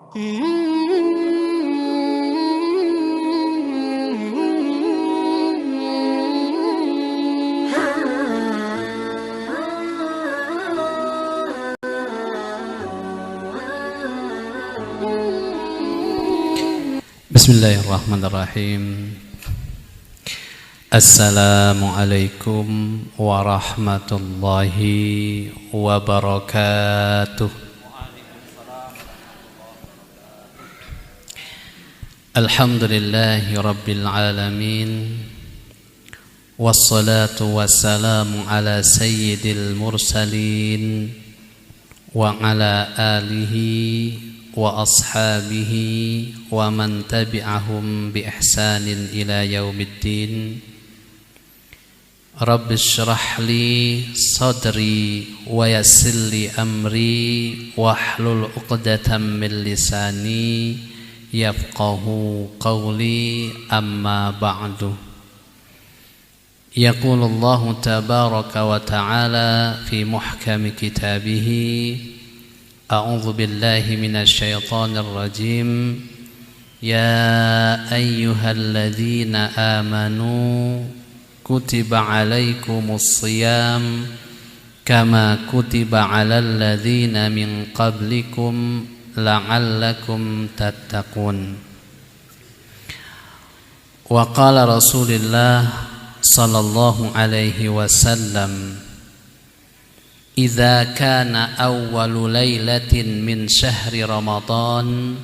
Bismillahirrahmanirrahim. Assalamualaikum warahmatullahi wabarakatuh. Alhamdulillahi rabbil alamin. Wassalatu wassalamu ala sayyidil mursalin wa ala alihi wa ashabihi wa man tabi'ahum bi ihsanin ila yaumiddin. Rabbi shrah li sadri wa yassir li amri wahlul 'uqdatam min lisani yafqahu qawli, amma ba'du. Yaqulullahu tabaraka wa ta'ala fi muhkami kitabihi: A'udzu billahi minasy syaithanir rajim. Ya ayyuhalladzina amanu kutiba 'alaikumus shiyam kama kutiba 'alal ladzina min qablikum la'allakum tattaqun. Wa qala Rasulullah sallallahu alaihi wasallam: Idza kana awwalu lailatin min syahri Ramadan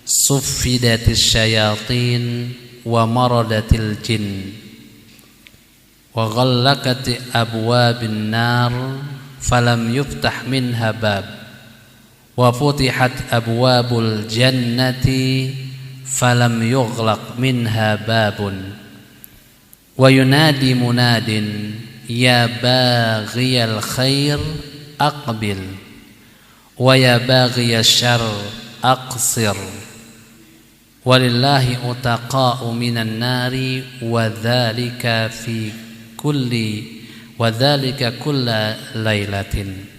suffidatis syayatin wa maradatil jin wa ghallaqati abwabin nar falam yuftah minha bab wa futihat abwabul jannati falam yughlaq minha babun wa yunadi munadin: Ya baghiyal khair aqbil wa ya baghiyasy syarr aqsir walillahi utaqa'u minan nari wa dzalika kulla lailatin.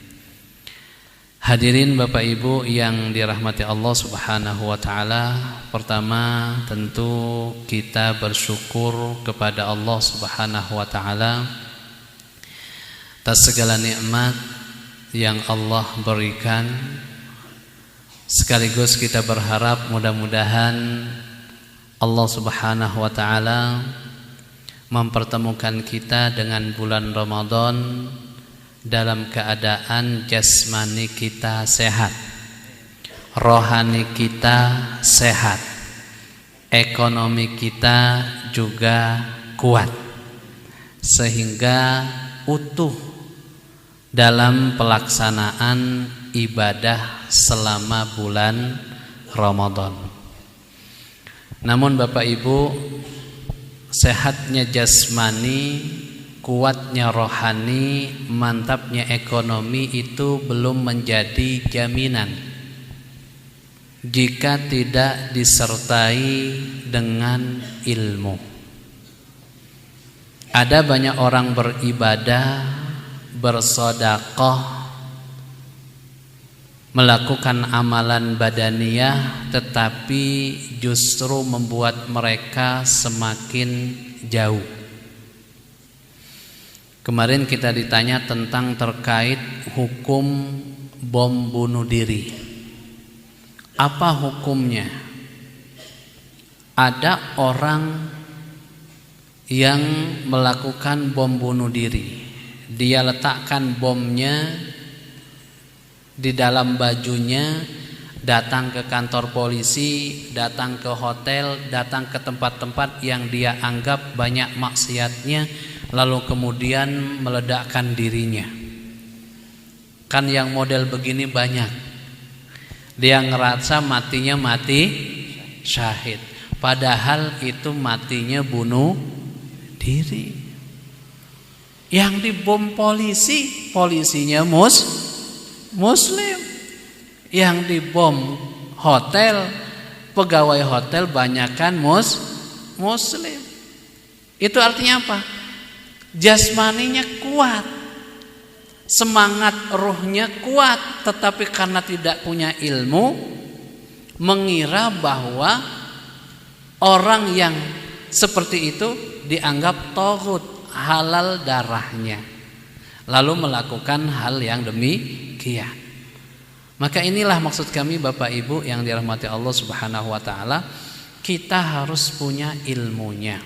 Hadirin Bapak Ibu yang dirahmati Allah Subhanahu wa taala, pertama tentu kita bersyukur kepada Allah Subhanahu wa taala atas segala nikmat yang Allah berikan. Sekaligus kita berharap mudah-mudahan Allah Subhanahu wa taala mempertemukan kita dengan bulan Ramadan dalam keadaan jasmani kita sehat, rohani kita sehat, ekonomi kita juga kuat, sehingga utuh dalam pelaksanaan ibadah selama bulan Ramadan. Namun Bapak Ibu, sehatnya jasmani, kuatnya rohani, mantapnya ekonomi itu belum menjadi jaminan jika tidak disertai dengan ilmu. Ada banyak orang beribadah, bersedekah, melakukan amalan badaniyah, tetapi justru membuat mereka semakin jauh. Kemarin kita ditanya tentang terkait hukum bom bunuh diri. Apa hukumnya? Ada orang yang melakukan bom bunuh diri. Dia letakkan bomnya di dalam bajunya, datang ke kantor polisi, datang ke hotel, datang ke tempat-tempat yang dia anggap banyak maksiatnya, lalu kemudian meledakkan dirinya. Kan yang model begini banyak. Dia ngerasa matinya mati syahid, padahal itu matinya bunuh diri. Yang dibom polisi, polisinya muslim. Yang dibom hotel, pegawai hotel banyakan muslim. Itu artinya apa? Jasmaninya kuat, semangat ruhnya kuat, tetapi karena tidak punya ilmu, mengira bahwa orang yang seperti itu dianggap taghut, halal darahnya, lalu melakukan hal yang demikian. Maka inilah maksud kami Bapak Ibu yang dirahmati Allah Subhanahu wa taala, kita harus punya ilmunya.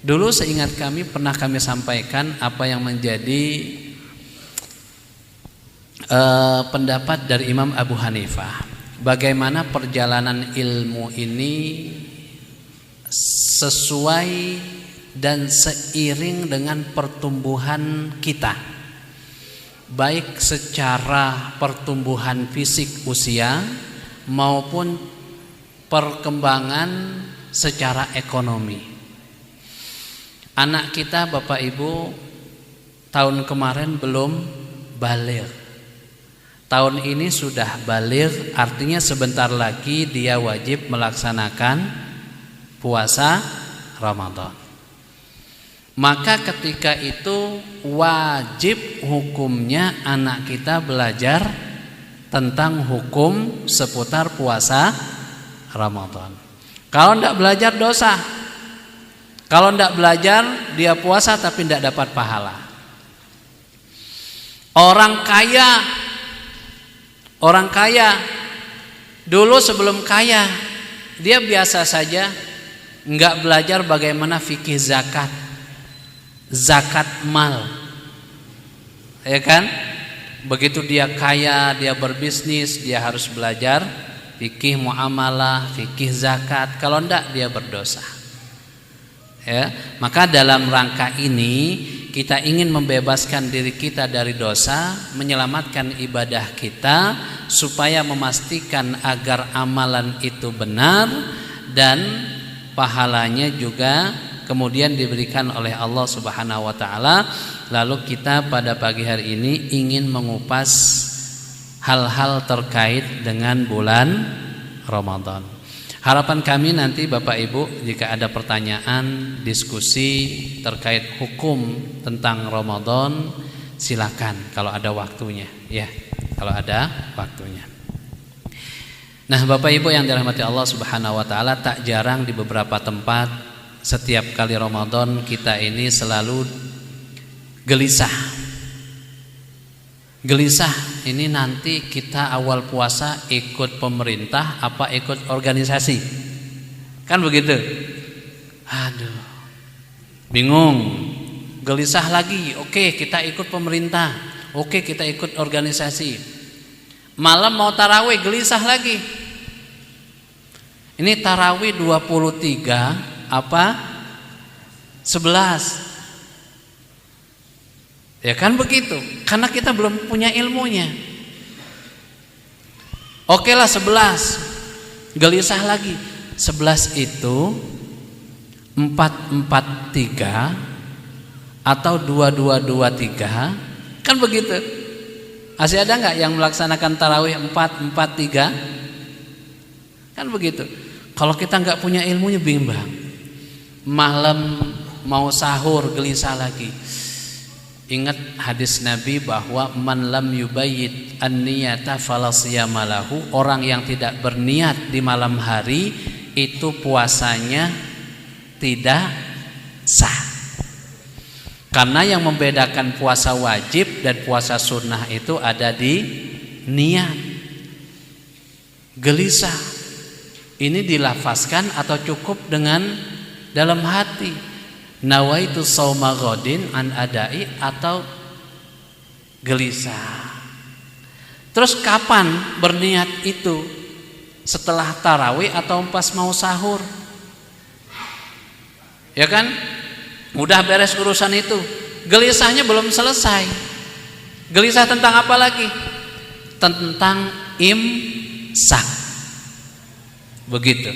Dulu seingat kami pernah kami sampaikan apa yang menjadi pendapat dari Imam Abu Hanifah, bagaimana perjalanan ilmu ini sesuai dan seiring dengan pertumbuhan kita, baik secara pertumbuhan fisik usia maupun perkembangan secara ekonomi. Anak kita Bapak Ibu tahun kemarin belum baligh, tahun ini sudah baligh, artinya sebentar lagi dia wajib melaksanakan puasa Ramadan. Maka ketika itu wajib hukumnya anak kita belajar tentang hukum seputar puasa Ramadan. Kalau tidak belajar dosa. Kalau tidak belajar dia puasa tapi tidak dapat pahala. Orang kaya dulu sebelum kaya dia biasa saja, enggak belajar bagaimana fikih zakat mal, ya kan? Begitu dia kaya, dia berbisnis, dia harus belajar fikih muamalah, fikih zakat. Kalau enggak dia berdosa. Ya, maka dalam rangka ini kita ingin membebaskan diri kita dari dosa, menyelamatkan ibadah kita supaya memastikan agar amalan itu benar dan pahalanya juga kemudian diberikan oleh Allah Subhanahu wa taala. Lalu kita pada pagi hari ini ingin mengupas hal-hal terkait dengan bulan Ramadan. Harapan kami nanti Bapak Ibu jika ada pertanyaan, diskusi terkait hukum tentang Ramadan, silakan kalau ada waktunya, ya. Kalau ada waktunya. Nah, Bapak Ibu yang dirahmati Allah Subhanahu wa taala, tak jarang di beberapa tempat setiap kali Ramadan kita ini selalu gelisah. Gelisah ini nanti kita awal puasa ikut pemerintah apa ikut organisasi, kan begitu? Aduh, bingung, gelisah lagi. Oke, kita ikut pemerintah, oke kita ikut organisasi. Malam mau tarawih gelisah lagi. Ini tarawih 23 apa 11, ya kan begitu, karena kita belum punya ilmunya. Oke lah 11, gelisah lagi. 11 itu 4-4-3 atau 2-2-2-3, kan begitu. Masih ada nggak yang melaksanakan tarawih 4-4-3? Kan begitu. Kalau kita nggak punya ilmunya bimbang. Malam mau sahur gelisah lagi. Ingat hadis Nabi bahwa man lam yubayyit an-niyata fala siyama lahu, orang yang tidak berniat di malam hari itu puasanya tidak sah. Karena yang membedakan puasa wajib dan puasa sunnah itu ada di niat. Gelisah ini dilafazkan atau cukup dengan dalam hati, nawaitu shauma ghadin an adai, atau gelisah. Terus kapan berniat itu? Setelah tarawih atau pas mau sahur? Ya kan? Udah beres urusan itu, gelisahnya belum selesai. Gelisah tentang apa lagi? Tentang imsak. Begitu.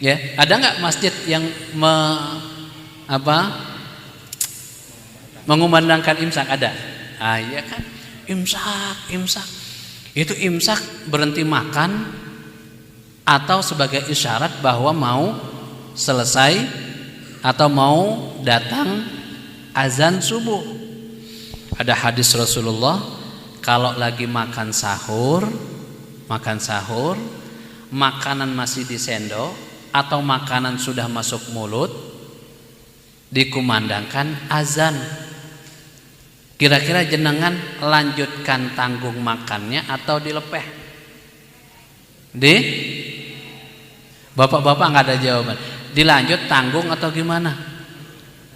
Ya, ada nggak masjid yang mengumandangkan imsak? Ada. Ah, iya kan? Imsak. Itu imsak berhenti makan atau sebagai isyarat bahwa mau selesai atau mau datang azan subuh. Ada hadis Rasulullah kalau lagi makan sahur makanan masih di sendok atau makanan sudah masuk mulut, dikumandangkan azan. Kira-kira jenengan lanjutkan tanggung makannya atau dilepeh? Bapak-bapak nggak ada jawaban. Dilanjut tanggung atau gimana?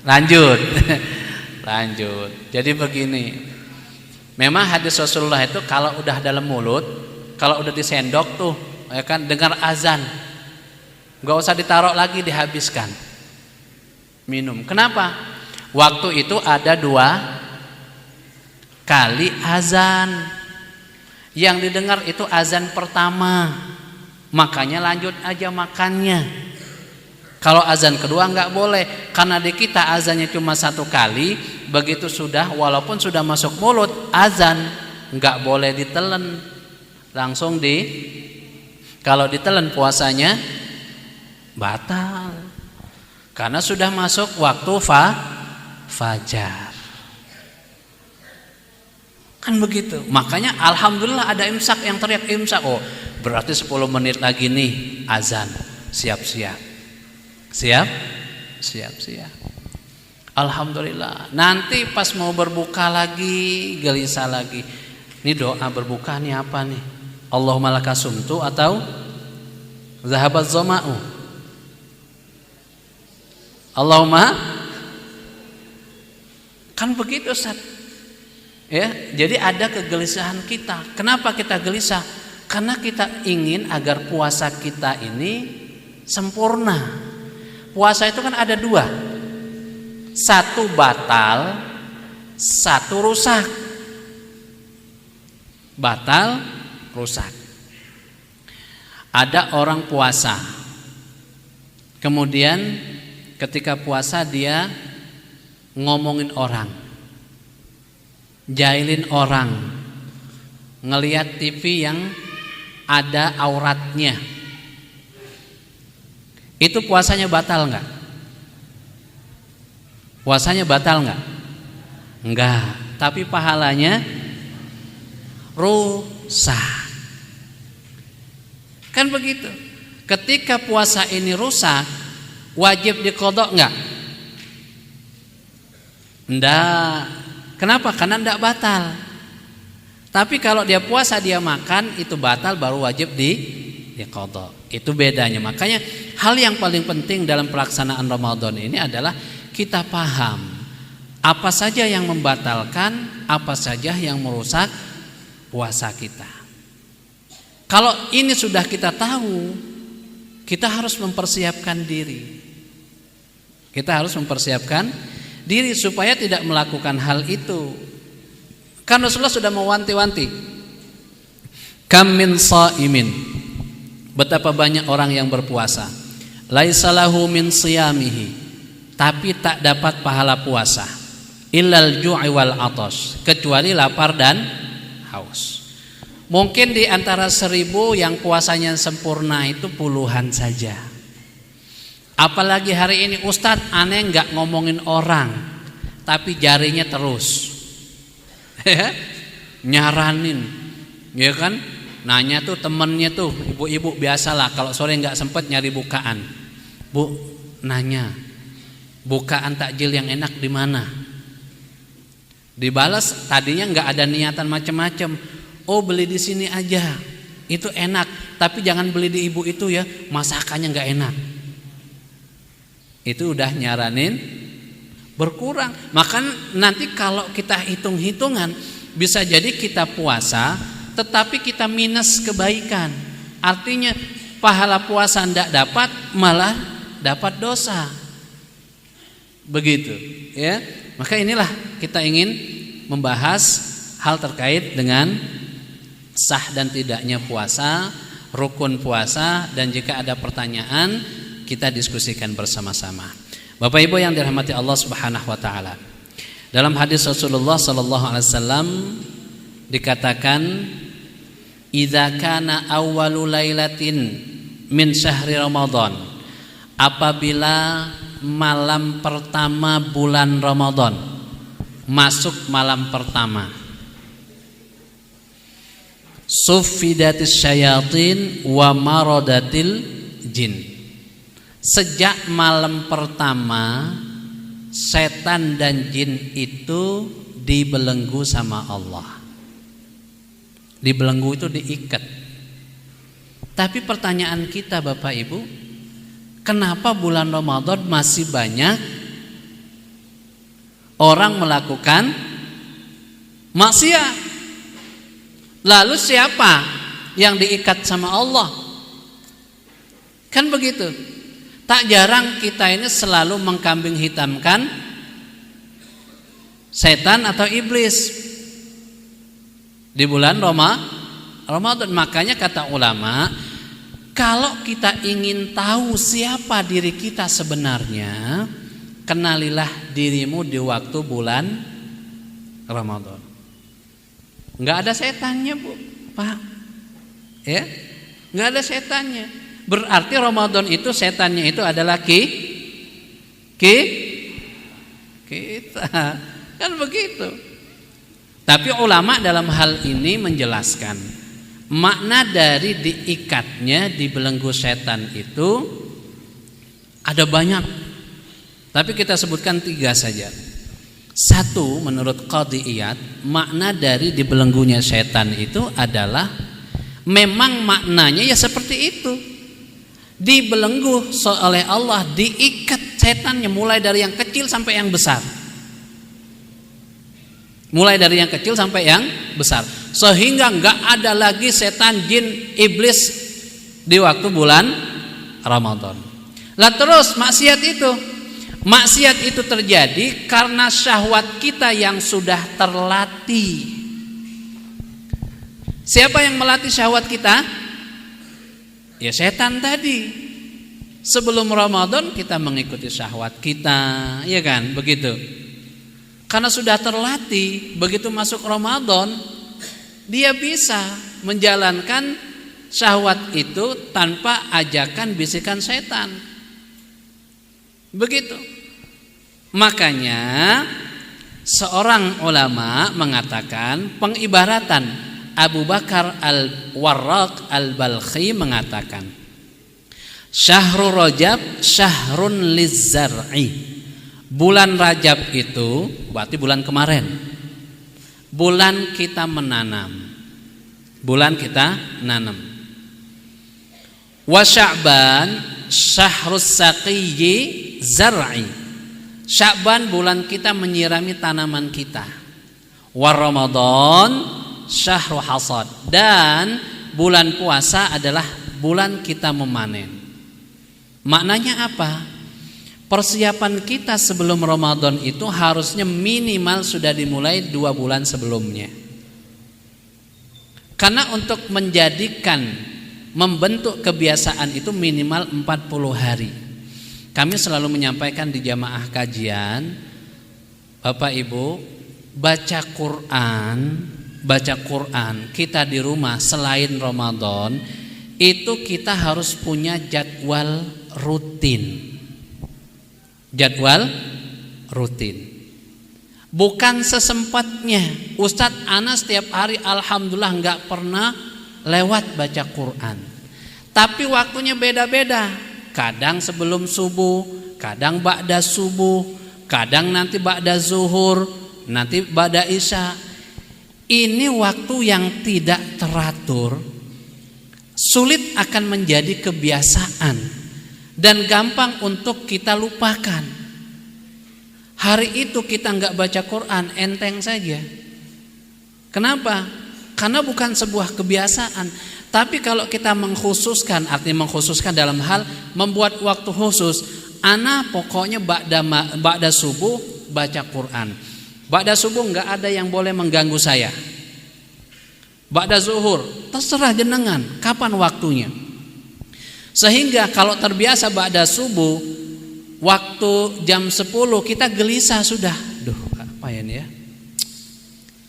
Lanjut. Lanjut. Jadi begini. Memang hadis Rasulullah itu kalau udah dalam mulut, kalau udah disendok tuh, ya kan, dengar azan, nggak usah ditaruh lagi, dihabiskan. Minum. Kenapa? Waktu itu ada 2 kali azan. Yang didengar itu azan pertama, makanya lanjut aja makannya. Kalau azan kedua nggak boleh, karena di kita azannya cuma 1 kali. Begitu sudah, walaupun sudah masuk mulut, azan nggak boleh ditelen, langsung kalau ditelen puasanya batal, karena sudah masuk waktu fajar. Kan begitu. Makanya alhamdulillah ada imsak yang teriak imsak. Oh, berarti 10 menit lagi nih azan. Siap-siap. Siap-siap. Alhamdulillah. Nanti pas mau berbuka lagi, gelisah lagi. Ini doa berbuka nih apa nih? Allahumma lakasumtu atau zahabat zama'u. Allahumma, kan begitu Ustaz. Ya, jadi ada kegelisahan kita. Kenapa kita gelisah? Karena kita ingin agar puasa kita ini sempurna. Puasa itu kan ada 2. 1 batal, 1 rusak. Batal, rusak. Ada orang puasa, kemudian ketika puasa dia ngomongin orang, jailin orang, ngelihat TV yang ada auratnya. Itu puasanya batal nggak? Puasanya batal nggak? Enggak, tapi pahalanya rusak. Kan begitu. Ketika puasa ini rusak, wajib diqodok nggak? Enggak. Kenapa? Karena tidak batal. Tapi kalau dia puasa dia makan, itu batal, baru wajib diqodho. Itu bedanya. Makanya hal yang paling penting dalam pelaksanaan Ramadan ini adalah kita paham apa saja yang membatalkan, apa saja yang merusak puasa kita. Kalau ini sudah kita tahu, kita harus mempersiapkan diri. Kita harus mempersiapkan diri supaya tidak melakukan hal itu. Karena Rasulullah sudah mewanti-wanti. Kam min shaimin, betapa banyak orang yang berpuasa, laisa lahu min siyamihi, tapi tak dapat pahala puasa, illal ju'i wal atas, kecuali lapar dan haus. Mungkin di antara 1000 yang puasanya sempurna itu puluhan saja. Apalagi hari ini Ustadz aneh nggak ngomongin orang, tapi jarinya terus nyaranin, ya kan? Nanya tuh temennya tuh, ibu-ibu biasalah kalau sore nggak sempet nyari bukaan, Bu, nanya bukaan takjil yang enak di mana? Dibalas tadinya nggak ada niatan macam-macam, oh beli di sini aja, itu enak, tapi jangan beli di ibu itu ya, masakannya nggak enak. Itu udah nyaranin berkurang. Maka nanti kalau kita hitung-hitungan, bisa jadi kita puasa tetapi kita minus kebaikan. Artinya pahala puasa tidak dapat, malah dapat dosa. Begitu, ya. Maka inilah kita ingin membahas hal terkait dengan sah dan tidaknya puasa, rukun puasa, dan jika ada pertanyaan kita diskusikan bersama-sama. Bapak Ibu yang dirahmati Allah Subhanahu wa taala. Dalam hadis Rasulullah sallallahu alaihi wasallam dikatakan, "Idza kana awwalu lailatin min syahri Ramadan." Apabila malam pertama bulan Ramadan, masuk malam pertama. Suffidatis syayatin wa maradatil jin. Sejak malam pertama setan dan jin itu dibelenggu sama Allah. Dibelenggu itu diikat. Tapi pertanyaan kita Bapak Ibu, kenapa bulan Ramadan masih banyak orang melakukan maksiat? Lalu siapa yang diikat sama Allah? Kan begitu. Tak jarang kita ini selalu mengkambing hitamkan setan atau iblis di bulan Ramadan. Makanya kata ulama, kalau kita ingin tahu siapa diri kita sebenarnya, kenalilah dirimu di waktu bulan Ramadan. Enggak ada setannya, Bu, Pak. Ya? Enggak ada setannya. Berarti Ramadan itu setannya itu adalah kita. Kan begitu. Tapi ulama dalam hal ini menjelaskan makna dari diikatnya, dibelenggu setan itu ada banyak. Tapi kita sebutkan 3 saja. 1, menurut Qadhi Iyad, makna dari dibelenggunya setan itu adalah memang maknanya ya seperti itu. Dibelenggu oleh Allah, diikat setannya mulai dari yang kecil sampai yang besar. Mulai dari yang kecil sampai yang besar. Sehingga enggak ada lagi setan, jin, iblis di waktu bulan Ramadan. Lah terus maksiat itu terjadi karena syahwat kita yang sudah terlatih. Siapa yang melatih syahwat kita? Ya setan tadi. Sebelum Ramadan kita mengikuti syahwat kita, ya kan? Begitu. Karena sudah terlatih, begitu masuk Ramadan dia bisa menjalankan syahwat itu tanpa ajakan bisikan setan. Begitu. Makanya seorang ulama mengatakan, pengibaratan Abu Bakar Al-Warraq Al-Balkhi mengatakan, Syahrul Rajab syahrun lizzar'i. Bulan Rajab itu berarti bulan kemarin. Bulan kita menanam. Bulan kita nanam. Wa Sya'ban syahrus saqiyyi zar'i. Sya'ban bulan kita menyirami tanaman kita. Wa Ramadan syahru hasad. Dan bulan puasa adalah bulan kita memanen. Maknanya apa? Persiapan kita sebelum Ramadan itu harusnya minimal sudah dimulai 2 bulan sebelumnya. Karena untuk membentuk kebiasaan itu minimal 40 hari. Kami selalu menyampaikan di jamaah kajian, Bapak Ibu, baca Quran kita di rumah selain Ramadan itu kita harus punya jadwal rutin. Bukan sesempatnya. Ustadz Ana setiap hari alhamdulillah enggak pernah lewat baca Quran. Tapi waktunya beda-beda. Kadang sebelum subuh, kadang ba'da subuh, kadang nanti ba'da zuhur, nanti ba'da isya. Ini waktu yang tidak teratur, sulit akan menjadi kebiasaan dan gampang untuk kita lupakan. Hari itu kita enggak baca Quran, enteng saja. Kenapa? Karena bukan sebuah kebiasaan. Tapi kalau kita mengkhususkan, artinya mengkhususkan dalam hal membuat waktu khusus, ana pokoknya ba'da subuh baca Quran. Ba'da subuh enggak ada yang boleh mengganggu saya. Ba'da zuhur, terserah jenengan kapan waktunya. Sehingga kalau terbiasa ba'da subuh, waktu jam 10 kita gelisah sudah. Duh, apa ya ini ya?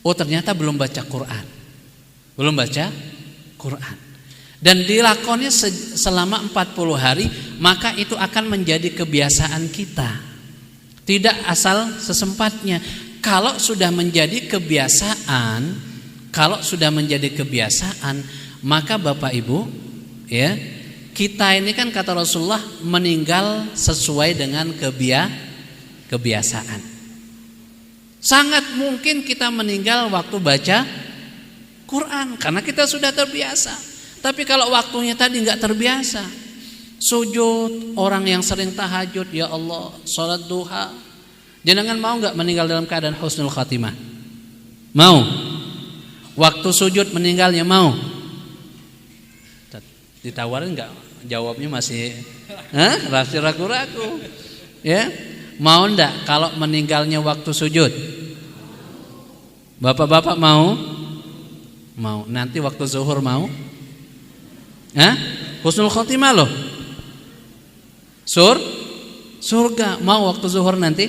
Oh, ternyata belum baca Quran. Belum baca Quran. Dan dilakoni selama 40 hari, maka itu akan menjadi kebiasaan kita. Tidak asal sesempatnya. Kalau sudah menjadi kebiasaan, Kalau sudah menjadi kebiasaan, maka Bapak Ibu, ya, kita ini kan kata Rasulullah meninggal sesuai dengan kebiasaan. Sangat mungkin kita meninggal waktu baca Quran karena kita sudah terbiasa. Tapi kalau waktunya tadi nggak terbiasa, sujud, orang yang sering tahajud, ya Allah, sholat duha, jenengan mau nggak meninggal dalam keadaan husnul khatimah? Mau? Waktu sujud meninggalnya mau? Ditawarin nggak? Jawabnya masih masih ragu-ragu. Ya, mau ndak kalau meninggalnya waktu sujud? Bapak-bapak mau? Mau. Nanti waktu zuhur mau? Husnul khotimah loh. Surga mau waktu zuhur nanti?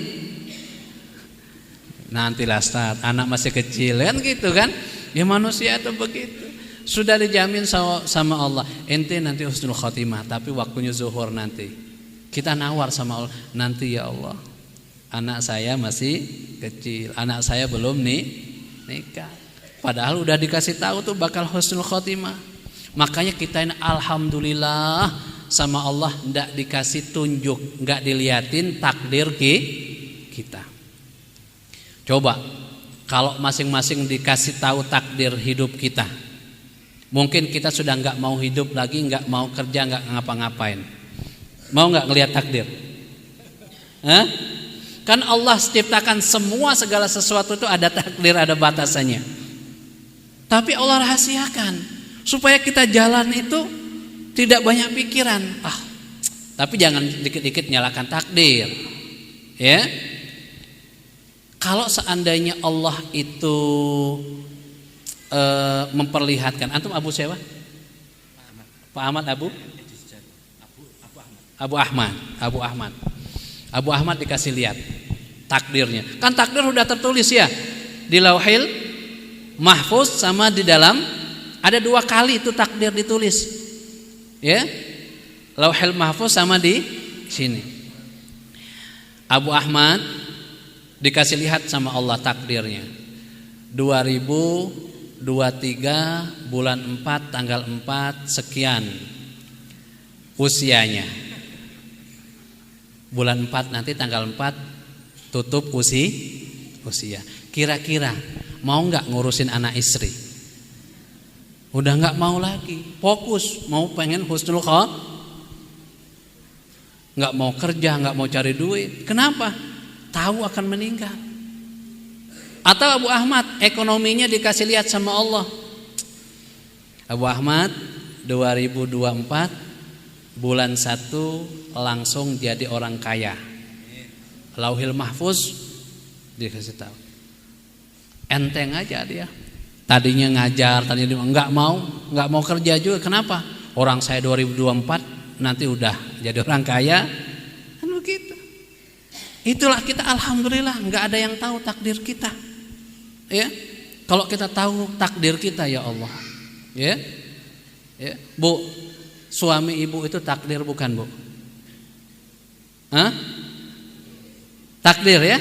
Nantilah Ustaz, anak masih kecil kan gitu kan? Ya manusia itu begitu. Sudah dijamin sama Allah, ente nanti husnul khotimah, tapi waktunya zuhur nanti. Kita nawar sama Allah, nanti ya Allah, anak saya masih kecil, anak saya belum nikah. Padahal udah dikasih tahu tuh bakal husnul khotimah. Makanya kita ini alhamdulillah sama Allah ndak dikasih tunjuk, nggak diliatin takdir kita. Coba kalau masing-masing dikasih tahu takdir hidup kita, mungkin kita sudah nggak mau hidup lagi, nggak mau kerja, nggak ngapa-ngapain. Mau nggak ngelihat takdir? Kan Allah ciptakan semua segala sesuatu itu ada takdir, ada batasannya. Tapi Allah rahasiakan supaya kita jalan itu tidak banyak pikiran. Tapi jangan dikit-dikit nyalakan takdir. Ya. Kalau seandainya Allah itu memperlihatkan, antum Abu siapa? Pak Ahmad Abu Ahmad dikasih lihat takdirnya. Kan takdir sudah tertulis ya di Lauhil Mahfuz, sama di dalam ada 2 kali itu takdir ditulis. Ya. Lauhil Mahfuz sama di sini. Abu Ahmad dikasih lihat sama Allah takdirnya 2023 bulan 4 tanggal 4 sekian usianya. Bulan 4 nanti tanggal 4 tutup usia. Kira-kira mau nggak ngurusin anak istri? Udah nggak mau lagi, fokus mau pengen husnul khotimah, nggak mau kerja, nggak mau cari duit. Kenapa? Tahu akan meninggal. Atau Abu Ahmad ekonominya dikasih lihat sama Allah. Abu Ahmad 2024 bulan 1 langsung jadi orang kaya. Lauhil Mahfuz dikasih tahu. Enteng aja dia. Tadinya ngajar, tadinya nggak mau kerja juga. Kenapa? Orang saya 2024 nanti udah jadi orang kaya. Kan begitu. Itulah kita alhamdulillah nggak ada yang tahu takdir kita. Ya. Kalau kita tahu takdir kita ya Allah. Ya. Ya, Bu, suami ibu itu takdir bukan, Bu? Takdir ya?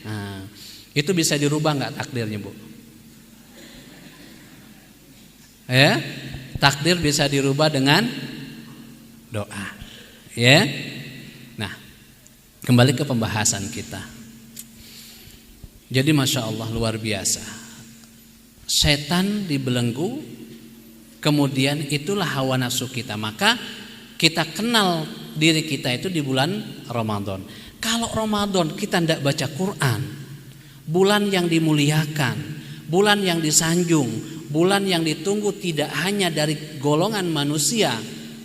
Nah, itu bisa dirubah nggak takdirnya, Bu? Ya, takdir bisa dirubah dengan doa. Ya. Nah, kembali ke pembahasan kita. Jadi Masya Allah luar biasa. Setan dibelenggu, kemudian itulah hawa nafsu kita. Maka kita kenal diri kita itu di bulan Ramadan. Kalau Ramadan kita tidak baca Quran, bulan yang dimuliakan, bulan yang disanjung, bulan yang ditunggu tidak hanya dari golongan manusia,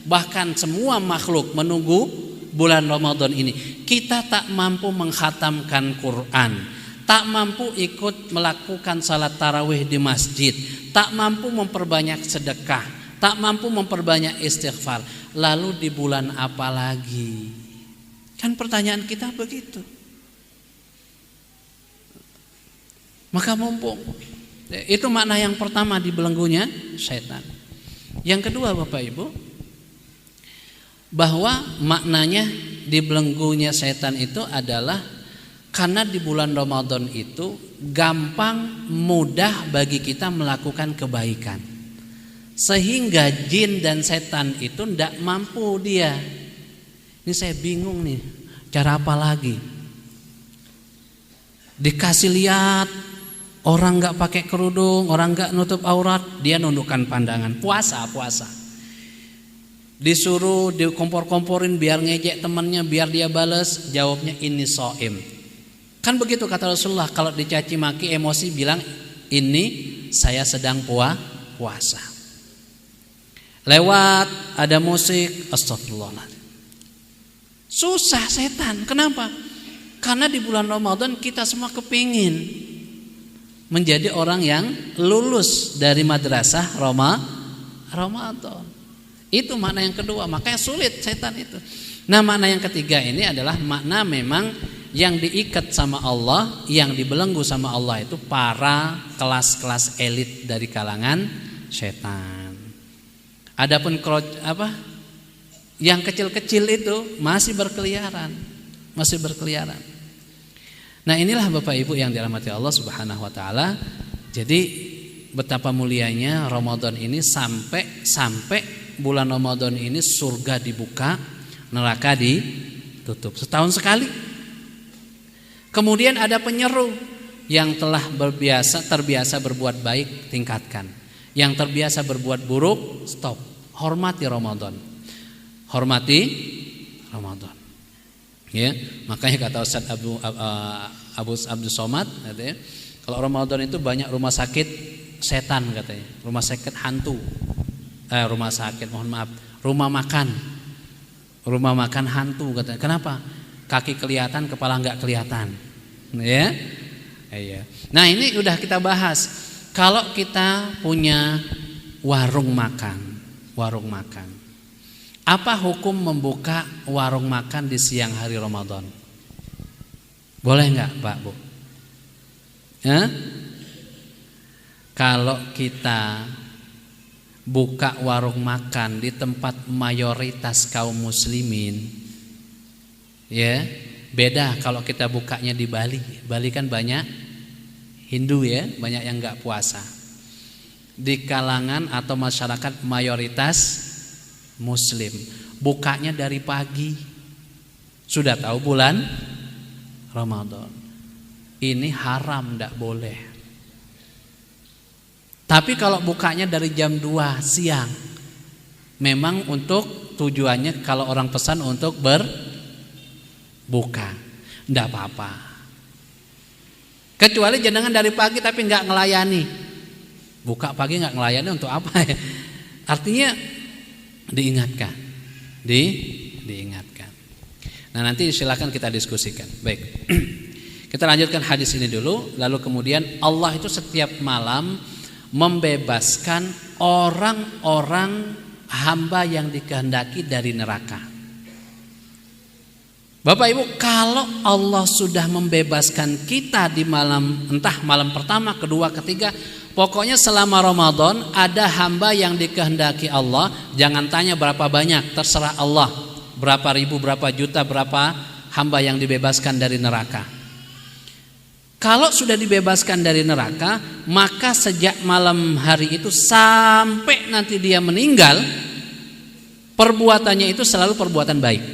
bahkan semua makhluk menunggu bulan Ramadan ini. Kita tak mampu menghatamkan Quran, tak mampu ikut melakukan salat tarawih di masjid, tak mampu memperbanyak sedekah, tak mampu memperbanyak istighfar. Lalu di bulan apa lagi? Kan pertanyaan kita begitu. Maka mumpung. Itu makna yang pertama dibelenggunya setan. Yang kedua Bapak Ibu, bahwa maknanya dibelenggunya setan itu adalah karena di bulan Ramadan itu gampang, mudah bagi kita melakukan kebaikan. Sehingga jin dan setan itu tidak mampu dia. Ini saya bingung nih, cara apa lagi? Dikasih lihat orang nggak pakai kerudung, orang nggak nutup aurat, dia nundukkan pandangan. Puasa. Disuruh dikompor-komporin biar ngejek temannya, biar dia bales, jawabnya ini shaim. Kan begitu kata Rasulullah, kalau dicaci maki emosi bilang ini saya sedang puasa. Lewat ada musik, astagfirullahaladzim. Susah setan. Kenapa? Karena di bulan Ramadan kita semua kepingin menjadi orang yang lulus dari madrasah Ramadan. Itu makna yang kedua, makanya sulit setan itu. Nah, makna yang ketiga ini adalah makna memang yang diikat sama Allah, yang dibelenggu sama Allah itu para kelas-kelas elit dari kalangan setan. Adapun yang kecil-kecil itu masih berkeliaran. Nah, inilah Bapak Ibu yang dirahmati Allah Subhanahu wa taala. Jadi betapa mulianya Ramadan ini, sampai bulan Ramadan ini surga dibuka, neraka ditutup setahun sekali. Kemudian ada penyeru yang telah terbiasa berbuat baik, tingkatkan. Yang terbiasa berbuat buruk, stop. Hormati Ramadan. Ya, makanya kata Ustaz Abu Abdul Somad katanya, kalau Ramadan itu banyak rumah sakit setan katanya, rumah sakit hantu. Rumah makan hantu katanya. Kenapa? Kaki kelihatan, kepala enggak kelihatan. Ya. Iya. Nah, ini udah kita bahas. Kalau kita punya warung makan. Apa hukum membuka warung makan di siang hari Ramadan? Boleh enggak, Pak, Bu? Ya? Kalau kita buka warung makan di tempat mayoritas kaum muslimin, ya, beda kalau kita bukanya di Bali. Bali kan banyak Hindu ya, banyak yang enggak puasa. Di kalangan atau masyarakat mayoritas muslim, bukanya dari pagi. Sudah tahu bulan Ramadan. Ini haram, enggak boleh. Tapi kalau bukanya dari jam 2 siang, memang untuk tujuannya kalau orang pesan untuk berbuka, enggak apa-apa. Kecuali jenengan dari pagi tapi enggak ngelayani. Buka pagi enggak ngelayani untuk apa ya? Artinya diingatkan. Diingatkan. Nah, nanti silakan kita diskusikan. Baik. Kita lanjutkan hadis ini dulu, lalu kemudian Allah itu setiap malam membebaskan orang-orang hamba yang dikehendaki dari neraka. Bapak Ibu, kalau Allah sudah membebaskan kita di malam, entah malam pertama, kedua, ketiga, pokoknya selama Ramadan ada hamba yang dikehendaki Allah. Jangan tanya berapa banyak, terserah Allah. Berapa ribu, berapa juta, berapa hamba yang dibebaskan dari neraka. Kalau sudah dibebaskan dari neraka, maka sejak malam hari itu sampai nanti dia meninggal, perbuatannya itu selalu perbuatan baik.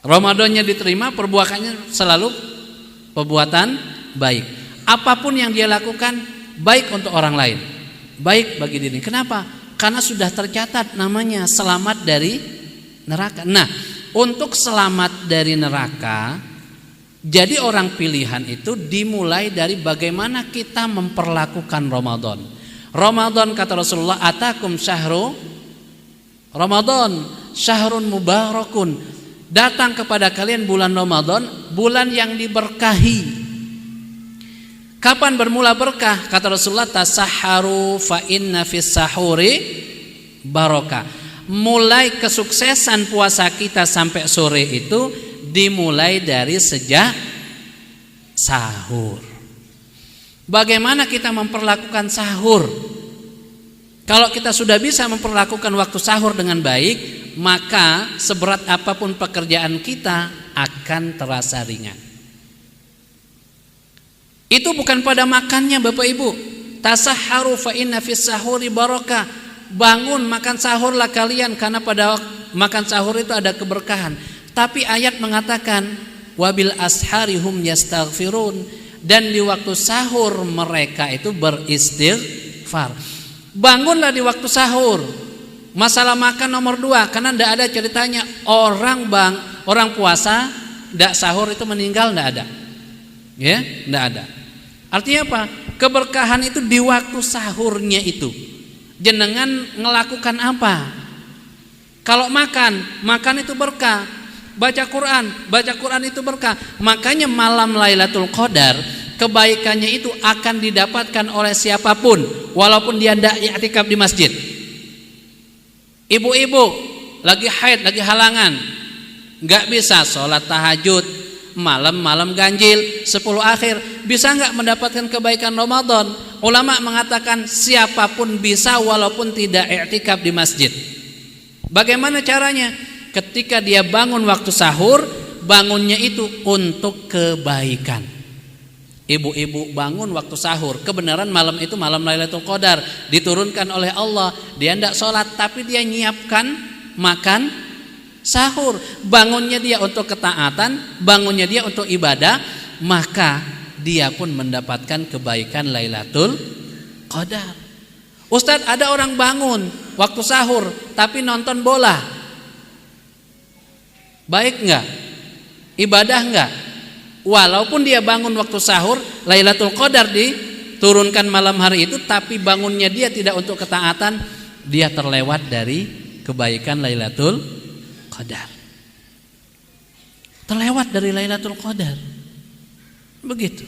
Ramadannya diterima, perbuatannya selalu perbuatan baik. Apapun yang dia lakukan baik untuk orang lain, baik bagi diri. Kenapa? Karena sudah tercatat namanya selamat dari neraka. Nah, untuk selamat dari neraka, jadi orang pilihan itu dimulai dari bagaimana kita memperlakukan Ramadan. Ramadan kata Rasulullah, atakum syahru Ramadan syahrun mubarakun. Datang kepada kalian bulan Ramadan, bulan yang diberkahi. Kapan bermula berkah? Kata Rasulullah, tasahharu fa inna fis sahuri barokah. Mulai kesuksesan puasa kita sampai sore itu dimulai dari sejak sahur. Bagaimana kita memperlakukan sahur? Kalau kita sudah bisa memperlakukan waktu sahur dengan baik, maka seberat apapun pekerjaan kita akan terasa ringan. Itu bukan pada makannya Bapak Ibu. Tasahharu fa inna fis sahuri barakah. Bangun makan sahurlah kalian karena pada makan sahur itu ada keberkahan. Tapi ayat mengatakan wabil ashari hum yastaghfirun, dan di waktu sahur mereka itu beristighfar. Bangunlah di waktu sahur. Masalah makan nomor 2, karena tidak ada ceritanya orang puasa tidak sahur itu meninggal, tidak ada. Ya, tidak ada. Artinya apa? Keberkahan itu di waktu sahurnya itu. Jenengan ngelakukan apa? Kalau makan itu berkah. Baca Quran itu berkah. Makanya malam Lailatul Qadar kebaikannya itu akan didapatkan oleh siapapun, walaupun dia tidak i'tikaf di masjid. Ibu-ibu lagi haid, lagi halangan, nggak bisa sholat tahajud, malam ganjil 10 akhir, bisa nggak mendapatkan kebaikan Ramadan? Ulama mengatakan siapapun bisa walaupun tidak i'tikaf di masjid. Bagaimana caranya? Ketika dia bangun waktu sahur, bangunnya itu untuk kebaikan. Ibu-ibu bangun waktu sahur, kebenaran malam itu malam Lailatul Qadar, diturunkan oleh Allah. Dia tidak sholat tapi dia nyiapkan makan sahur. Bangunnya dia untuk ketaatan, bangunnya dia untuk ibadah, maka dia pun mendapatkan kebaikan Lailatul Qadar. Ustadz, ada orang bangun waktu sahur tapi nonton bola, baik enggak? Ibadah enggak? Walaupun dia bangun waktu sahur, Lailatul Qadar diturunkan malam hari itu, tapi bangunnya dia tidak untuk ketaatan, dia terlewat dari kebaikan Lailatul Qadar. Terlewat dari Lailatul Qadar. Begitu.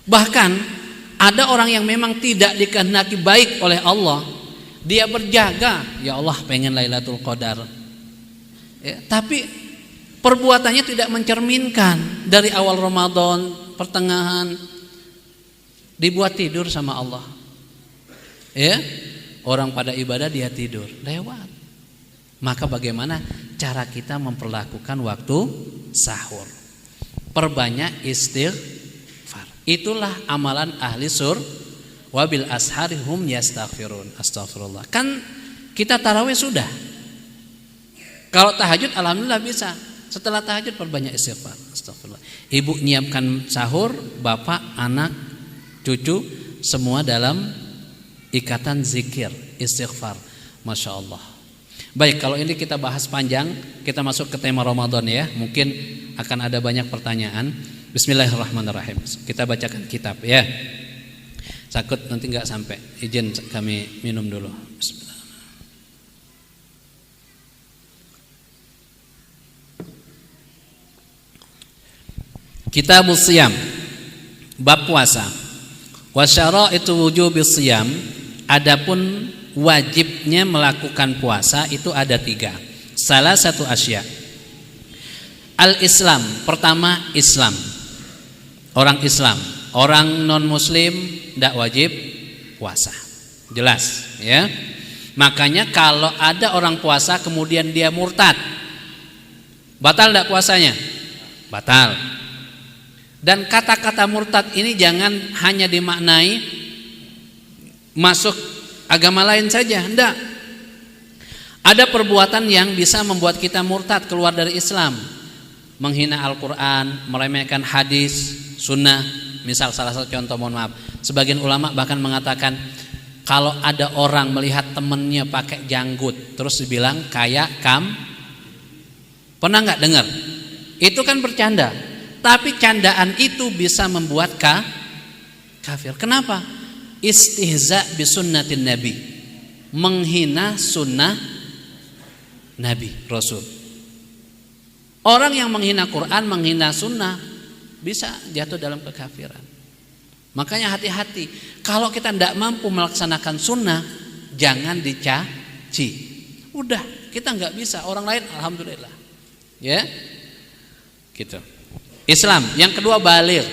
Bahkan ada orang yang memang tidak dikehendaki baik oleh Allah, dia berjaga, ya Allah pengen Lailatul Qadar. Ya, tapi perbuatannya tidak mencerminkan. Dari awal Ramadan, pertengahan, dibuat tidur sama Allah. Ya, orang pada ibadah dia tidur, lewat. Maka bagaimana cara kita memperlakukan waktu sahur? Perbanyak istighfar. Itulah amalan ahli wabil ashari hum yastaghfirun. Astagfirullah. Kan kita tarawih sudah. Kalau tahajud alhamdulillah bisa. Setelah tahajud perbanyak istighfar. Astagfirullah. Ibu nyiapkan sahur, bapak, anak, cucu semua dalam ikatan zikir, istighfar. Masya Allah. Baik, kalau ini kita bahas panjang, kita masuk ke tema Ramadan ya. Mungkin akan ada banyak pertanyaan. Bismillahirrahmanirrahim. Kita bacakan kitab ya. Takut nanti nggak sampai. Izin kami minum dulu. Bismillah. Kitabus Shiyam, bab puasa. Wa syaraitu wujubis shiyam, adapun wajibnya melakukan puasa itu ada 3. Salah satu asya. Al-Islam, pertama Islam. Orang Islam, orang non muslim tidak wajib puasa. Jelas ya. Makanya kalau ada orang puasa kemudian dia murtad, batal tidak puasanya? Batal. Dan kata-kata murtad ini jangan hanya dimaknai masuk agama lain saja, enggak. Ada perbuatan yang bisa membuat kita murtad, keluar dari Islam. Menghina Al-Quran, meremehkan hadis, sunnah. Misal salah satu contoh, mohon maaf, sebagian ulama bahkan mengatakan kalau ada orang melihat temannya pakai janggut terus dibilang kayak pernah nggak dengar? Itu kan bercanda. Tapi candaan itu bisa membuat kafir. Kenapa? Istihza bisunnatin Nabi, menghina sunnah Nabi Rasul. Orang yang menghina Quran, menghina sunnah bisa jatuh dalam kekafiran. Makanya hati-hati. Kalau kita tidak mampu melaksanakan sunnah, jangan dicaci. Udah, kita nggak bisa. Orang lain, alhamdulillah. Ya, gitu. Islam. Yang kedua baligh.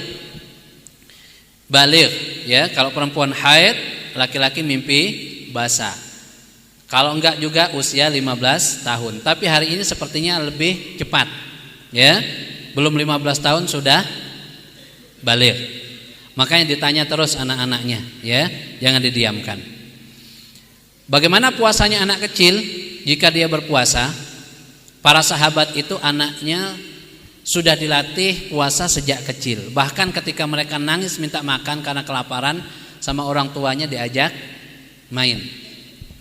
Baligh, ya. Kalau perempuan haid, laki-laki mimpi basah. Kalau enggak juga usia 15 tahun. Tapi hari ini sepertinya lebih cepat. Ya. Belum 15 tahun sudah balik. Makanya ditanya terus anak-anaknya, ya, jangan didiamkan. Bagaimana puasanya anak kecil? Jika dia berpuasa, para sahabat itu anaknya sudah dilatih puasa sejak kecil. Bahkan ketika mereka nangis minta makan karena kelaparan, sama orang tuanya diajak main,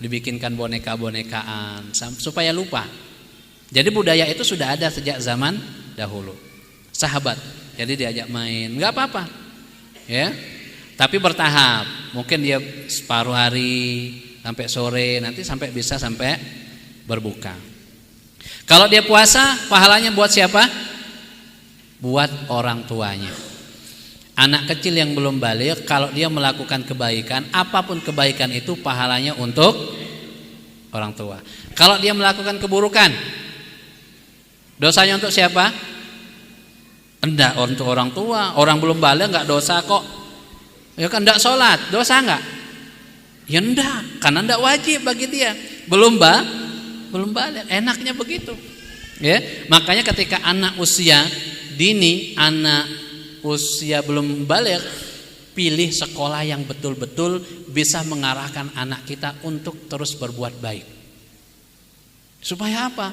dibikinkan boneka-bonekaan supaya lupa. Jadi budaya itu sudah ada sejak zaman dahulu. Sahabat, jadi diajak main, nggak apa-apa, ya. Tapi bertahap. Mungkin dia separuh hari sampai sore, nanti sampai bisa sampai berbuka. Kalau dia puasa, pahalanya buat siapa? Buat orang tuanya. Anak kecil yang belum balik, kalau dia melakukan kebaikan, apapun kebaikan itu pahalanya untuk orang tua. Kalau dia melakukan keburukan, dosanya untuk siapa? Enggak, untuk orang tua. Orang belum balik enggak dosa kok. Ya kan enggak sholat, dosa enggak? Ya enggak, karena enggak wajib bagi dia. Belum balik. Enaknya begitu. Ya, makanya ketika anak usia dini, anak usia belum balik, pilih sekolah yang betul-betul bisa mengarahkan anak kita untuk terus berbuat baik. Supaya apa?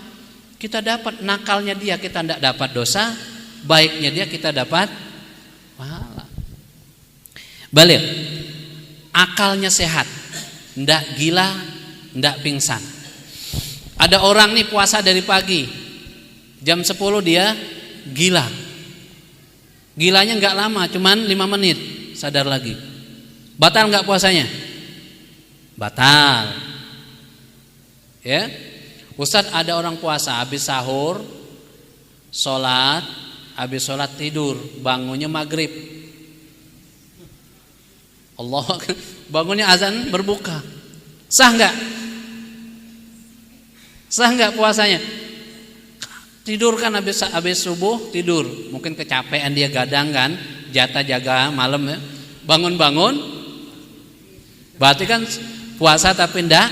Kita dapat nakalnya dia, kita tidak dapat dosa, baiknya dia kita dapat pahala. Balik, akalnya sehat, tidak gila, tidak pingsan. Ada orang nih puasa dari pagi, jam 10 dia gila. Gilanya nggak lama, cuman 5 menit sadar lagi. Batal nggak puasanya? Batal. Ya, Ustadz, ada orang puasa habis sahur, sholat, habis sholat tidur, bangunnya maghrib. Allah, bangunnya azan berbuka. Sah nggak? Sah nggak puasanya? Tidur kan habis subuh tidur, mungkin kecapean dia gadang kan, jatah jaga malam ya. Bangun-bangun, berarti kan puasa tapi ndak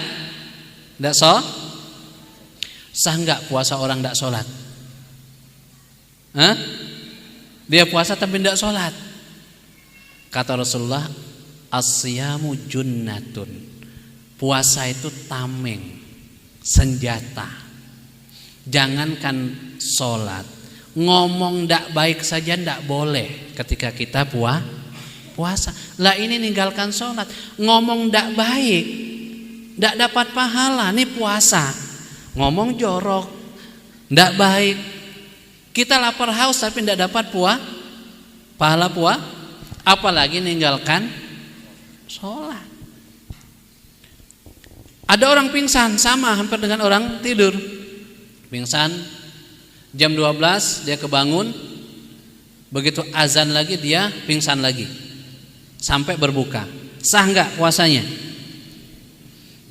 sah nggak puasa orang ndak sholat? Hah? Dia puasa tapi ndak sholat. Kata Rasulullah, as-siyamu junnatun. Puasa itu tameng, senjata. Jangankan sholat, ngomong ndak baik saja ndak boleh ketika kita puasa. Lah ini ninggalkan sholat, ngomong ndak baik, ndak dapat pahala. Nih puasa, ngomong jorok, ndak baik. Kita lapar haus tapi ndak dapat pahala apalagi ninggalkan sholat. Ada orang pingsan, sama hampir dengan orang tidur. Pingsan jam 12 dia kebangun, begitu azan lagi dia pingsan lagi sampai berbuka. Sah nggak puasanya?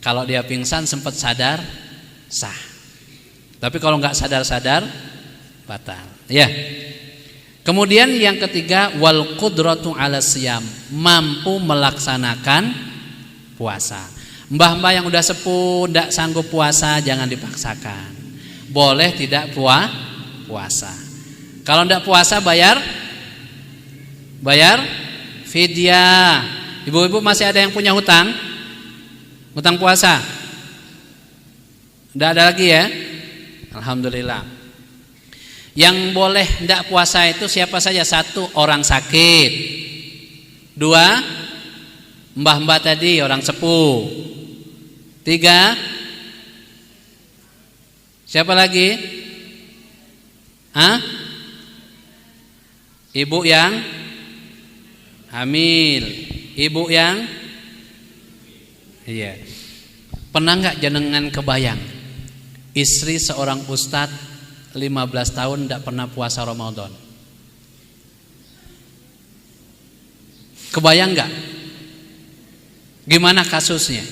Kalau dia pingsan sempat sadar, sah. Tapi kalau nggak sadar-sadar, batal. Ya. Kemudian yang ketiga, wal qudratu 'ala siyam, mampu melaksanakan puasa. Mbah-mbah yang udah sepuh ndak sanggup puasa jangan dipaksakan. Boleh tidak puasa. Kalau tidak puasa bayar fidyah. Ibu-ibu masih ada yang punya hutang puasa? Tidak ada lagi ya? Alhamdulillah. Yang boleh tidak puasa itu siapa saja? 1, orang sakit. 2, mbah-mbah tadi orang sepuh. 3, siapa lagi? Ibu yang hamil, ibu yang iya. Pernah nggak jenengan kebayang istri seorang ustadz 15 tahun tidak pernah puasa Ramadan? Kebayang nggak? Gimana kasusnya?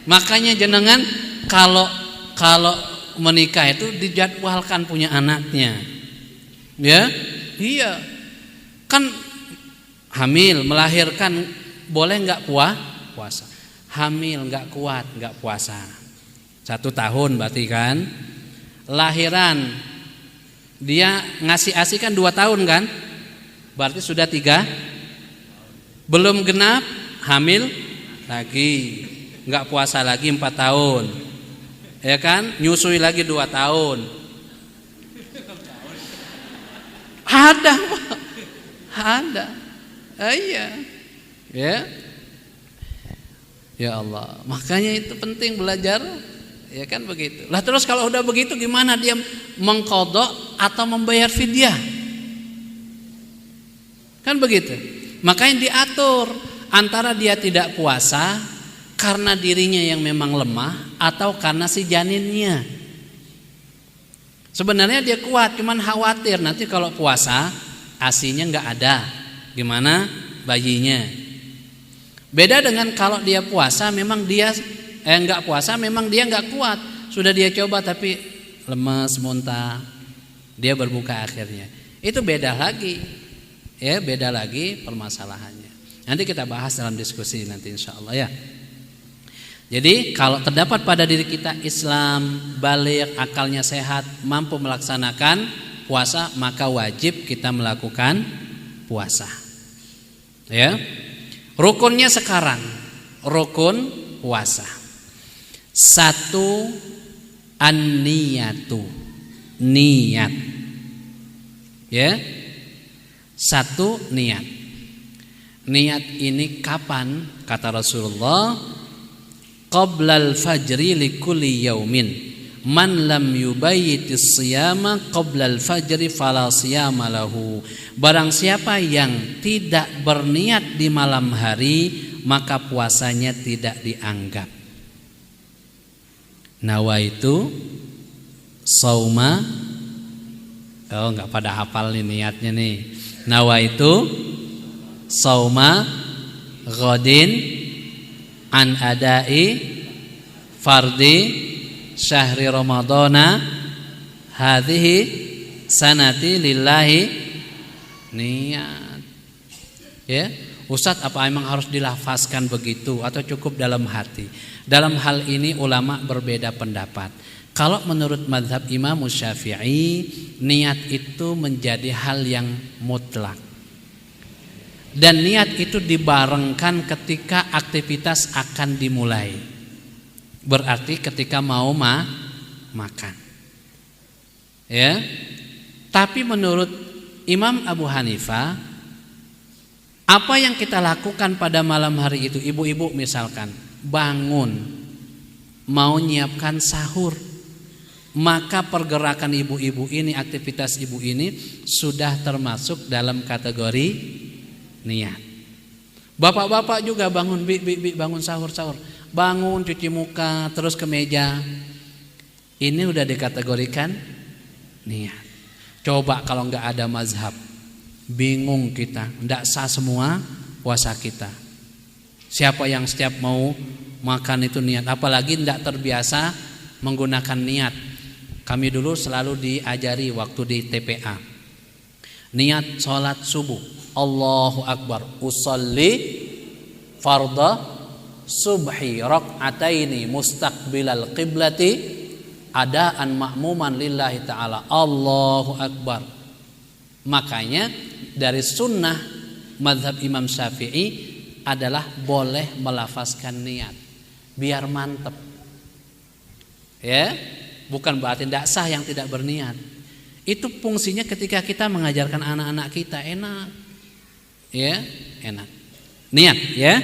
Makanya jenengan kalau menikah itu dijadwalkan punya anaknya. Ya? Iya. Kan hamil, melahirkan boleh enggak puasa? Hamil enggak kuat, enggak puasa. 1 tahun berarti kan? Lahiran Dia ngasih ASI kan 2 tahun kan? Berarti sudah 3. Belum genap hamil lagi. Enggak puasa lagi 4 tahun. Ya kan? Nyusui lagi 2 tahun. Ada, Pak. Ada. Iya. Ya. Ya Allah. Makanya itu penting belajar. Ya kan begitu. Lah terus kalau udah begitu gimana dia mengqadha atau membayar fidyah? Kan begitu. Makanya diatur antara dia tidak puasa karena dirinya yang memang lemah atau karena si janinnya. Sebenarnya dia kuat, cuman khawatir nanti kalau puasa ASInya nggak ada, gimana bayinya. Beda dengan kalau dia puasa memang dia nggak puasa memang dia nggak kuat. Sudah dia coba tapi lemes, muntah, dia berbuka akhirnya. Itu beda lagi, ya beda lagi permasalahannya. Nanti kita bahas dalam diskusi nanti insya Allah ya. Jadi kalau terdapat pada diri kita Islam, baligh, akalnya sehat, mampu melaksanakan puasa, maka wajib kita melakukan puasa. Ya. Rukunnya sekarang, rukun puasa. 1 an-niyatu, niat. Ya. 1 niat. Niat ini kapan? Kata Rasulullah, qablal fajri likulli yaumin man lam yubayyitis siyama qablal fajri fala siyama lahu. Barang siapa yang tidak berniat di malam hari maka puasanya tidak dianggap. Nawaitu sauma, enggak pada hafal nih niatnya nih. Nawaitu sauma ghadin an adai fardi syahri ramadana hadhihi sanati lillahi niat. Ya, Ustadz apa emang harus dilafazkan begitu atau cukup dalam hati? Dalam hal ini ulama berbeda pendapat. Kalau menurut mazhab Imam Syafi'i, niat itu menjadi hal yang mutlak. Dan niat itu dibarengkan ketika aktivitas akan dimulai. Berarti ketika mau makan. Ya. Tapi menurut Imam Abu Hanifah, apa yang kita lakukan pada malam hari itu, ibu-ibu misalkan bangun mau nyiapkan sahur, maka pergerakan ibu-ibu ini, aktivitas ibu ini sudah termasuk dalam kategori niat. Bapak-bapak juga bangun, bangun sahur. Bangun, cuci muka, terus ke meja. Ini udah dikategorikan niat. Coba kalau nggak ada mazhab, bingung kita, nggak sah semua puasa kita. Siapa yang setiap mau makan itu niat, apalagi nggak terbiasa menggunakan niat. Kami dulu selalu diajari waktu di TPA, niat sholat subuh, Allahu Akbar, usolli fardha subhi rak'ataini mustaqbilal qiblati adaan ma'muman lillahi ta'ala, Allahu Akbar. Makanya dari sunnah mazhab Imam Syafi'i adalah boleh melafazkan niat biar mantep. Ya, bukan berarti tidak sah yang tidak berniat. Itu fungsinya ketika kita mengajarkan anak-anak kita, enak. Ya, enak. Niat, ya,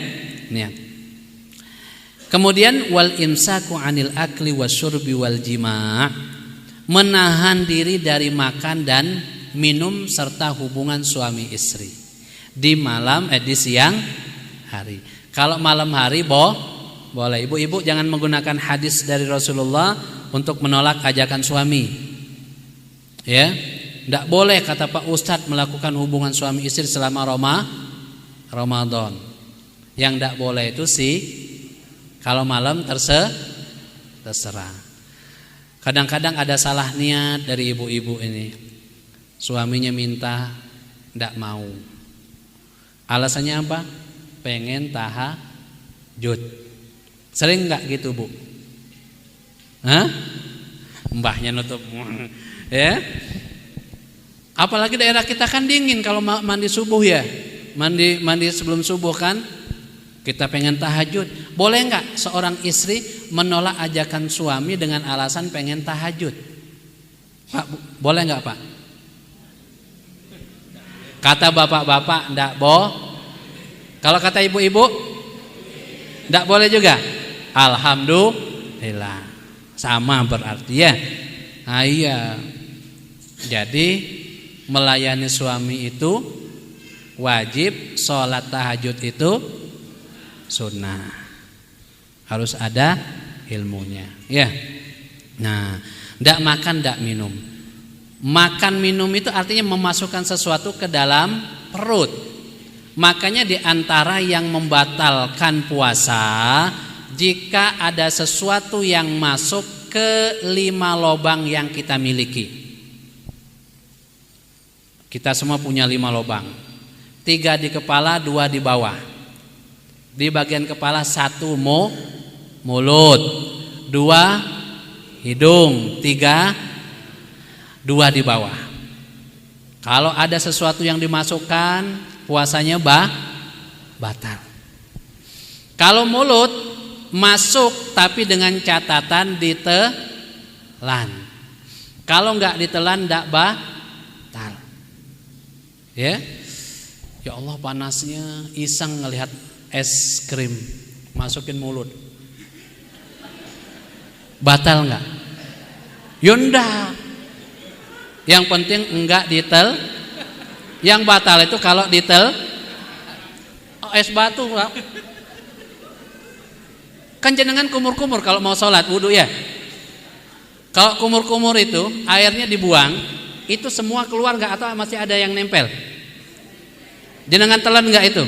niat. Kemudian wal imsaku 'anil akli wasyurbi wal jima', menahan diri dari makan dan minum serta hubungan suami istri di malam di siang hari. Kalau malam hari boleh. Ibu-ibu jangan menggunakan hadis dari Rasulullah untuk menolak ajakan suami. Ya, tidak boleh kata Pak Ustadz melakukan hubungan suami istri selama Ramadan. Yang tidak boleh itu sih kalau malam terserah. Kadang-kadang ada salah niat dari ibu-ibu ini. Suaminya minta, tidak mau. Alasannya apa? Pengen tahajud. Sering nggak gitu, Bu? Hah? Mbahnya nutup. Ya. Apalagi daerah kita kan dingin kalau mandi subuh ya. Mandi sebelum subuh kan. Kita pengen tahajud. Boleh enggak seorang istri menolak ajakan suami dengan alasan pengen tahajud? Pak, boleh enggak, Pak? Kata bapak-bapak enggak Kalau kata ibu-ibu enggak boleh juga. Alhamdulillah. Sama berarti ya. Nah, iya. Jadi melayani suami itu wajib, sholat tahajud itu sunnah. Harus ada ilmunya, ya. Nah, ndak makan, ndak minum. Makan minum itu artinya memasukkan sesuatu ke dalam perut. Makanya di antara yang membatalkan puasa jika ada sesuatu yang masuk ke 5 lubang yang kita miliki. Kita semua punya 5 lubang. 3 di kepala, 2 di bawah. Di bagian kepala 1 mulut, 2 hidung, 3 2 di bawah. Kalau ada sesuatu yang dimasukkan, puasanya batal. Kalau mulut masuk tapi dengan catatan ditelan. Kalau enggak ditelan enggak batal. Ya Allah, panasnya, iseng ngelihat es krim masukin mulut. Batal enggak? Yunda. Yang penting enggak ditel. Yang batal itu kalau ditel es batu, Pak. Kan jenengan kumur-kumur kalau mau sholat wudu ya. Kalau kumur-kumur itu airnya dibuang, itu semua keluar enggak atau masih ada yang nempel? Jenengan telan enggak itu?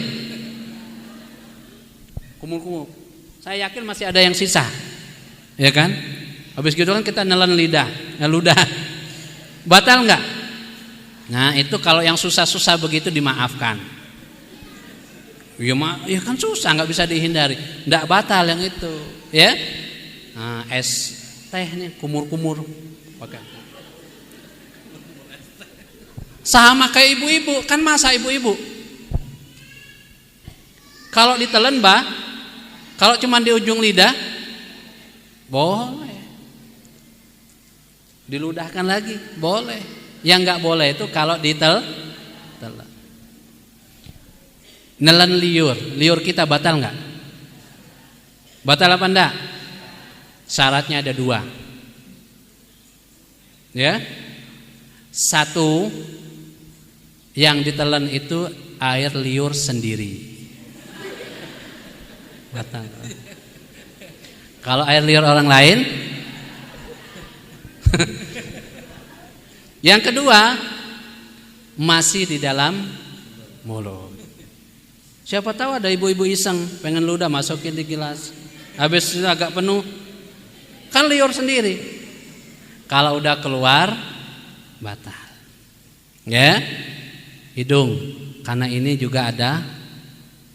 Kumur-kumur. Saya yakin masih ada yang sisa. Ya kan? Habis gitu kan kita nelen ludah. Batal enggak? Nah, itu kalau yang susah-susah begitu dimaafkan. Ya kan susah, enggak bisa dihindari. Enggak batal yang itu, ya. Nah, es teh nih kumur-kumur. Pakai. Sama kayak ibu-ibu, kan masa ibu-ibu. Kalau ditelan kalau cuma di ujung lidah boleh. Diludahkan lagi boleh. Yang enggak boleh itu kalau telan. Nelen liur kita batal enggak? Batal apa enggak? Syaratnya ada 2. Ya. 1, yang ditelan itu air liur sendiri. Batal. Kalau air liur orang lain. Yang kedua, masih di dalam mulut. Siapa tahu ada ibu-ibu iseng pengen ludah masukin di gelas. Habis itu agak penuh, kan liur sendiri. Kalau udah keluar batal. Ya, hidung, karena ini juga ada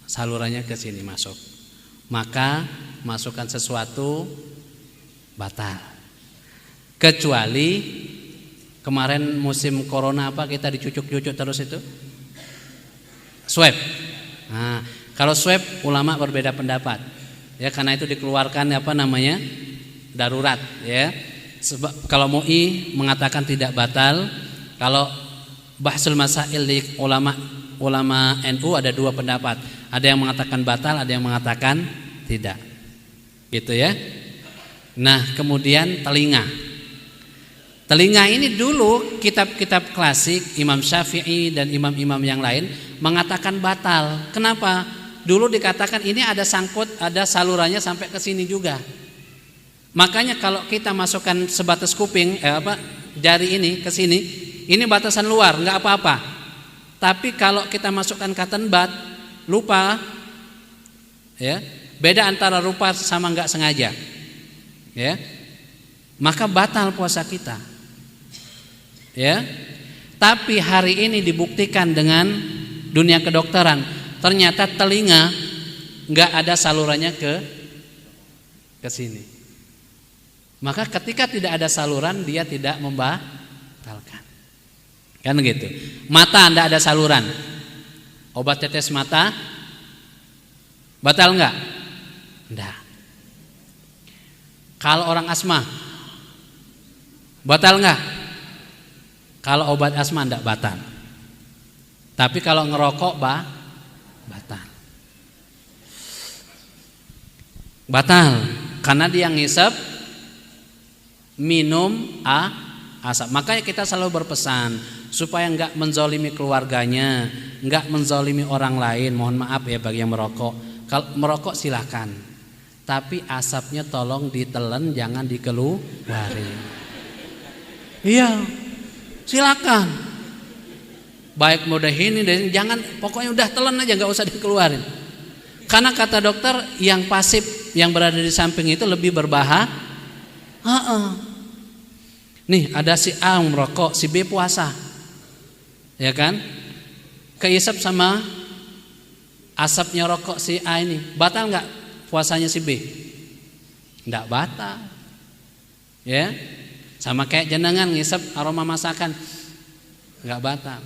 salurannya ke sini masuk. Maka masukkan sesuatu batal. Kecuali kemarin musim corona apa kita dicucuk-cucuk terus itu? Swab. Nah, kalau swab ulama berbeda pendapat. Ya, karena itu dikeluarkan darurat, ya. Sebab kalau MUI mengatakan tidak batal, kalau Bahsul Masail di ulama NU ada 2 pendapat. Ada yang mengatakan batal, ada yang mengatakan tidak. Gitu ya. Nah, kemudian telinga. Telinga ini dulu kitab-kitab klasik Imam Syafi'i dan imam-imam yang lain mengatakan batal. Kenapa? Dulu dikatakan ini ada sangkut, ada salurannya sampai ke sini juga. Makanya kalau kita masukkan sebatas kuping, jari ini ke sini, ini batasan luar, nggak apa-apa. Tapi kalau kita masukkan cotton bud, lupa, ya, beda antara lupa sama nggak sengaja, ya, maka batal puasa kita, ya. Tapi hari ini dibuktikan dengan dunia kedokteran, ternyata telinga nggak ada salurannya ke sini. Maka ketika tidak ada saluran dia tidak membatalkan. Kan gitu. Mata Anda ada saluran. Obat tetes mata batal enggak? Enggak. Kalau orang asma batal enggak? Kalau obat asma enggak batal. Tapi kalau ngerokok batal. Batal karena dia ngisep, minum asap. Makanya kita selalu berpesan supaya enggak menzolimi keluarganya, enggak menzolimi orang lain. Mohon maaf ya bagi yang merokok. Kalau merokok silahkan, tapi asapnya tolong ditelan, jangan dikeluarin. Iya, silakan. Baik mudah ini, jangan, pokoknya udah telan aja, nggak usah dikeluarin. Karena kata dokter yang pasif yang berada di samping itu lebih berbahaya. Nih ada si A merokok, si B puasa, ya kan? Keisap sama asapnya rokok si A ini, batal nggak puasanya si B? Nggak batal, ya. Sama kayak jenengan ngisap aroma masakan, nggak batal.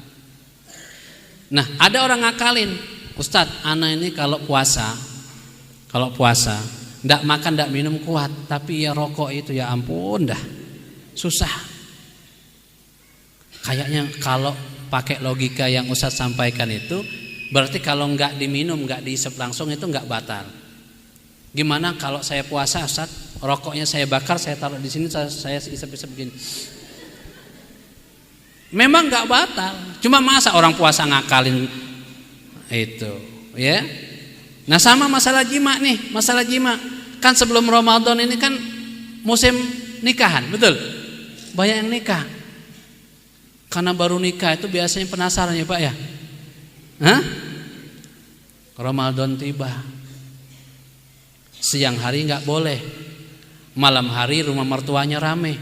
Nah ada orang ngakalin, Ustadz, ana ini kalau puasa ndak makan ndak minum kuat, tapi ya rokok itu ya ampun dah susah. Kayaknya kalau pakai logika yang Ustadz sampaikan itu berarti kalau nggak diminum, nggak diisep langsung itu nggak batal. Gimana kalau saya puasa Ustadz, rokoknya saya bakar, saya taruh di sini, saya isep-isep begini. Memang nggak batal, cuma masa orang puasa ngakalin itu, ya. Nah sama masalah jima nih, masalah jima kan sebelum Ramadan ini kan musim nikahan, betul? Banyak yang nikah. Karena baru nikah itu biasanya penasaran ya Pak ya. Hah? Ramadan tiba. Siang hari nggak boleh, malam hari rumah mertuanya rame.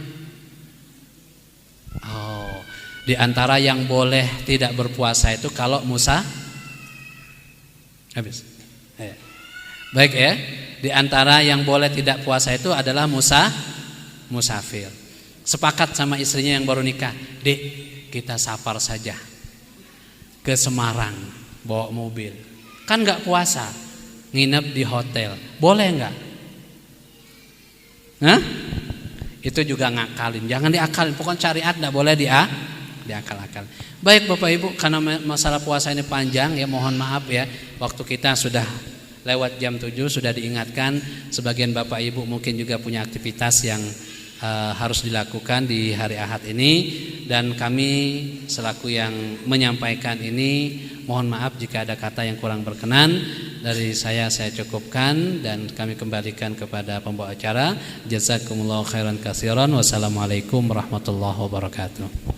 Oh, di antara yang boleh tidak berpuasa itu kalau habis. Baik ya. Di antara yang boleh tidak puasa itu adalah musafir. Sepakat sama istrinya yang baru nikah, Dek, kita safar saja ke Semarang bawa mobil. Kan nggak puasa, nginep di hotel. Boleh nggak? Hah? Itu juga ngakalin. Jangan diakalin. Pokoknya syariat nggak boleh diakal-akal. Baik Bapak Ibu, karena masalah puasa ini panjang ya, mohon maaf ya, waktu kita sudah lewat jam 7, sudah diingatkan. Sebagian Bapak Ibu mungkin juga punya aktivitas yang harus dilakukan di hari Ahad ini, dan kami selaku yang menyampaikan ini mohon maaf jika ada kata yang kurang berkenan. Dari saya cukupkan dan kami kembalikan kepada pembawa acara. Jazakumullahu khairan katsiran. Wassalamualaikum warahmatullahi wabarakatuh.